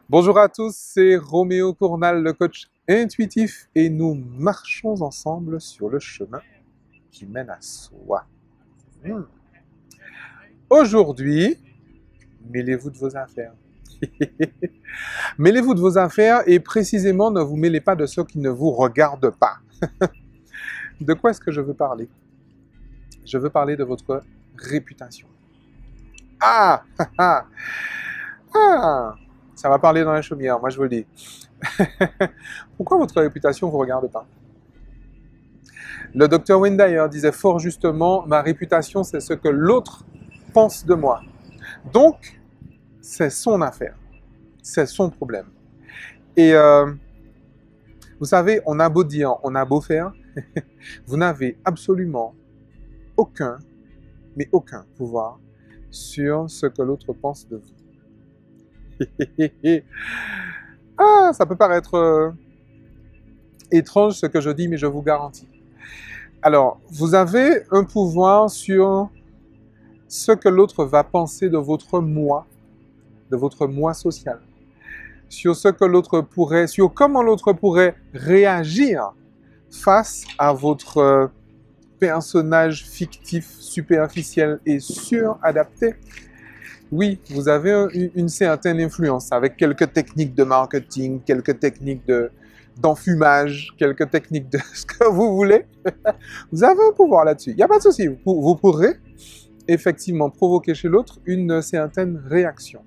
Bonjour à tous, c'est Roméo Cournal, le coach intuitif, et nous marchons ensemble sur le chemin qui mène à soi. Aujourd'hui, mêlez-vous de vos affaires. Mêlez-vous de vos affaires et précisément ne vous mêlez pas de ceux qui ne vous regardent pas. De quoi est-ce que je veux parler? Je veux parler de votre réputation. Ah, ah, ah, ça va parler dans la chaumière, moi je vous le dis. Pourquoi votre réputation ne vous regarde pas? Le docteur Wendayer disait fort justement, ma réputation c'est ce que l'autre pense de moi. Donc, c'est son affaire, c'est son problème. Et vous savez, on a beau dire, on a beau faire, vous n'avez absolument aucun, mais aucun pouvoir sur ce que l'autre pense de vous. Ah, ça peut paraître étrange ce que je dis, mais je vous garantis. Alors, vous avez un pouvoir sur ce que l'autre va penser de votre moi social, sur ce que l'autre pourrait, sur comment l'autre pourrait réagir face à votre personnage fictif, superficiel et suradapté. Oui, vous avez une certaine influence avec quelques techniques de marketing, quelques techniques d'enfumage, quelques techniques de ce que vous voulez. Vous avez un pouvoir là-dessus. Il n'y a pas de souci. Vous pourrez effectivement provoquer chez l'autre une certaine réaction.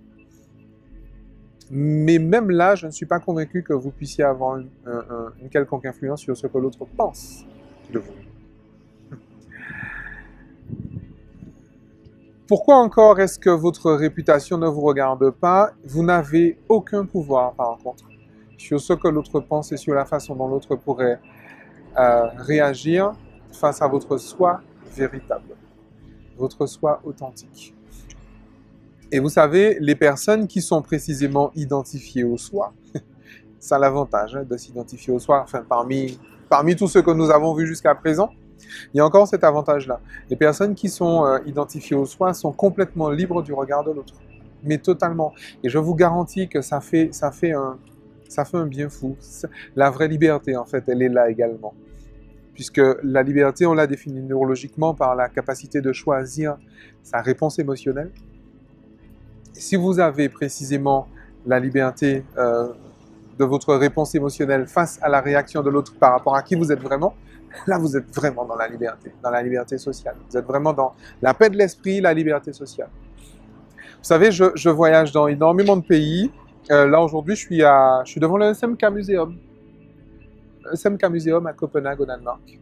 Mais même là, je ne suis pas convaincu que vous puissiez avoir une quelconque influence sur ce que l'autre pense de vous. Pourquoi encore est-ce que votre réputation ne vous regarde pas? Vous n'avez aucun pouvoir, par contre, sur ce que l'autre pense et sur la façon dont l'autre pourrait réagir face à votre soi véritable, votre soi authentique. Et vous savez, les personnes qui sont précisément identifiées au soi, ça a l'avantage de s'identifier au soi, enfin parmi tous ceux que nous avons vus jusqu'à présent, il y a encore cet avantage-là. Les personnes qui sont identifiées au soi sont complètement libres du regard de l'autre, mais totalement. Et je vous garantis que ça fait un bien fou. La vraie liberté, en fait, elle est là également. Puisque la liberté, on l'a définie neurologiquement par la capacité de choisir sa réponse émotionnelle. Et si vous avez précisément la liberté de votre réponse émotionnelle face à la réaction de l'autre par rapport à qui vous êtes vraiment, là, vous êtes vraiment dans la liberté sociale. Vous êtes vraiment dans la paix de l'esprit, la liberté sociale. Vous savez, je voyage dans énormément de pays. Là, aujourd'hui, je suis devant le SMK Museum. Le SMK Museum à Copenhague, au Danemark.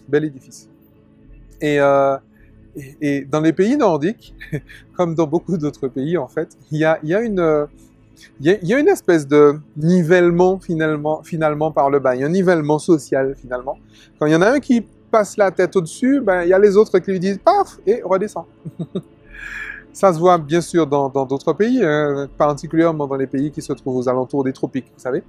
Bel édifice. Et dans les pays nordiques, comme dans beaucoup d'autres pays, en fait, il y a une espèce de nivellement finalement par le bas. Il y a un nivellement social finalement. Quand il y en a un qui passe la tête au-dessus, ben, il y a les autres qui lui disent paf et redescend. Ça se voit bien sûr dans d'autres pays, particulièrement dans les pays qui se trouvent aux alentours des tropiques, vous savez,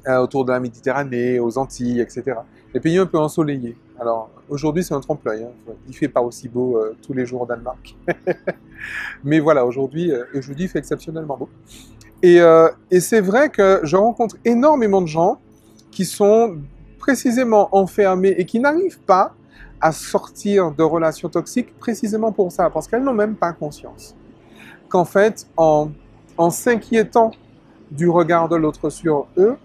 autour de la Méditerranée, aux Antilles, etc. Les pays un peu ensoleillés. Alors aujourd'hui c'est un trompe-l'œil, hein. Il fait pas aussi beau tous les jours au Danemark. Mais voilà, aujourd'hui, je vous dis, il fait exceptionnellement beau. Et c'est vrai que je rencontre énormément de gens qui sont précisément enfermés et qui n'arrivent pas à sortir de relations toxiques précisément pour ça, parce qu'elles n'ont même pas conscience qu'en fait, en s'inquiétant du regard de l'autre sur eux,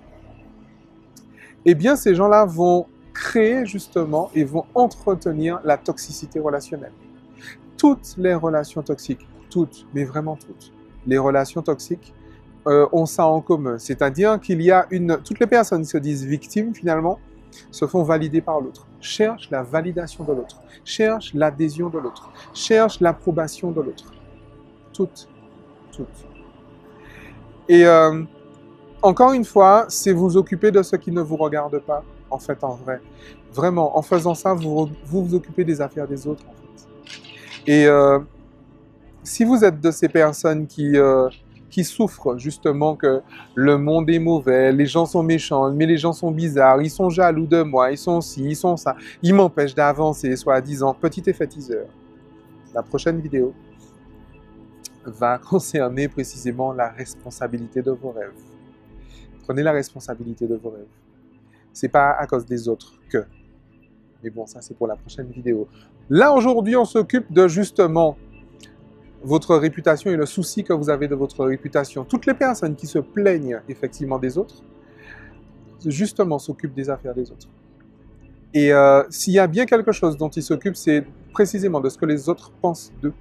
eh bien, ces gens-là vont créer justement et vont entretenir la toxicité relationnelle. Toutes les relations toxiques, toutes, mais vraiment toutes, les relations toxiques ont ça en commun. C'est-à-dire qu'il y a toutes les personnes qui se disent victimes finalement se font valider par l'autre, cherchent la validation de l'autre, cherchent l'adhésion de l'autre, cherchent l'approbation de l'autre. Toutes. Et encore une fois, c'est vous occuper de ce qui ne vous regarde pas, en fait, en vrai. Vraiment, en faisant ça, vous occupez des affaires des autres, en fait. Et si vous êtes de ces personnes qui souffrent justement que le monde est mauvais, les gens sont méchants, mais les gens sont bizarres, ils sont jaloux de moi, ils sont ci, ils sont ça, ils m'empêchent d'avancer, soi-disant, petit effet teaser. La prochaine vidéo, va concerner précisément la responsabilité de vos rêves. Prenez la responsabilité de vos rêves. C'est pas à cause des autres que. Mais bon, ça c'est pour la prochaine vidéo. Là, aujourd'hui, on s'occupe de justement votre réputation et le souci que vous avez de votre réputation. Toutes les personnes qui se plaignent effectivement des autres, justement, s'occupent des affaires des autres. Et s'il y a bien quelque chose dont ils s'occupent, c'est précisément de ce que les autres pensent d'eux.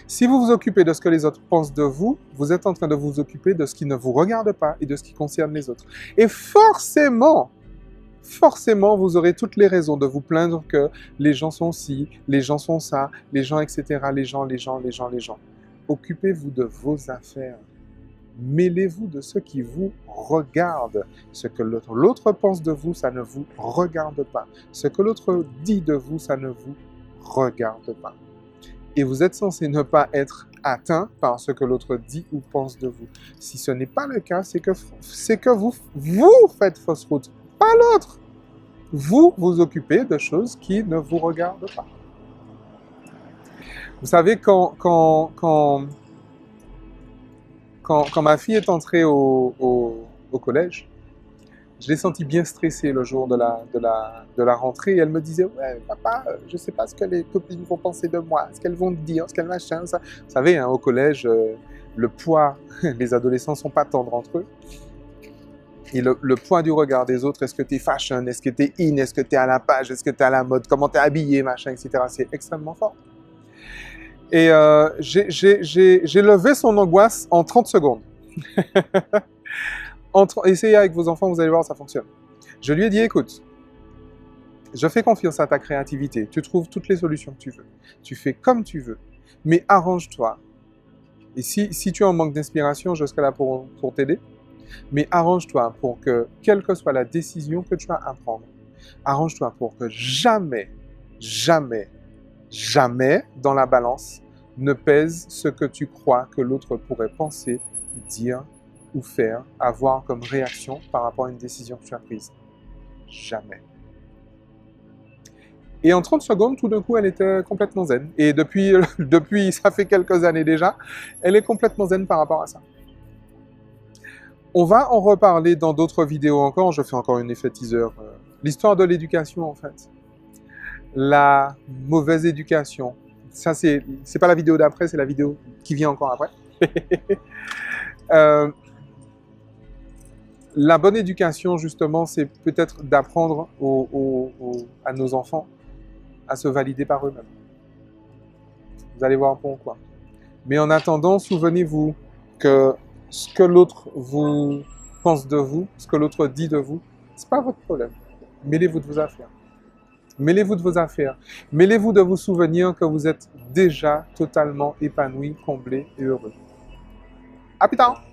Si vous vous occupez de ce que les autres pensent de vous, vous êtes en train de vous occuper de ce qui ne vous regarde pas et de ce qui concerne les autres. Et forcément, vous aurez toutes les raisons de vous plaindre que les gens sont ci, les gens sont ça, les gens, etc., les gens. Occupez-vous de vos affaires. Mêlez-vous de ce qui vous regarde. Ce que l'autre pense de vous, ça ne vous regarde pas. Ce que l'autre dit de vous, ça ne vous regarde pas. Et vous êtes censé ne pas être atteint par ce que l'autre dit ou pense de vous. Si ce n'est pas le cas, c'est que vous faites fausse route, pas l'autre. Vous vous occupez de choses qui ne vous regardent pas. Vous savez, quand ma fille est entrée au collège, je l'ai sentie bien stressée le jour de la rentrée et elle me disait « Ouais, papa, je ne sais pas ce que les copines vont penser de moi, ce qu'elles vont dire, ce qu'elles machin, ça. » Vous savez, hein, au collège, le poids, les adolescents ne sont pas tendres entre eux. Et le poids du regard des autres, est-ce que tu es fashion, est-ce que tu es in, est-ce que tu es à la page, est-ce que tu es à la mode, comment tu es habillé, machin, etc. C'est extrêmement fort. Et j'ai levé son angoisse en 30 secondes. Essayez avec vos enfants, vous allez voir, ça fonctionne. Je lui ai dit, écoute, je fais confiance à ta créativité. Tu trouves toutes les solutions que tu veux. Tu fais comme tu veux. Mais arrange-toi. Et si tu es en manque d'inspiration, je serai là pour t'aider. Mais arrange-toi pour que, quelle que soit la décision que tu as à prendre, arrange-toi pour que jamais, jamais, jamais dans la balance ne pèse ce que tu crois que l'autre pourrait penser, dire ou faire, avoir comme réaction par rapport à une décision que tu as prise. Jamais. Et en 30 secondes, tout d'un coup, elle était complètement zen. Et depuis, ça fait quelques années déjà, elle est complètement zen par rapport à ça. On va en reparler dans d'autres vidéos encore. Je fais encore un effet teaser. L'histoire de l'éducation, en fait. La mauvaise éducation. Ça, c'est pas la vidéo d'après, c'est la vidéo qui vient encore après. La bonne éducation, justement, c'est peut-être d'apprendre à nos enfants à se valider par eux-mêmes. Vous allez voir pourquoi. Mais en attendant, souvenez-vous que ce que l'autre vous pense de vous, ce que l'autre dit de vous, c'est pas votre problème. Mêlez-vous de vos affaires. Mêlez-vous de vos affaires. Mêlez-vous de vous souvenir que vous êtes déjà totalement épanoui, comblé et heureux. À plus tard!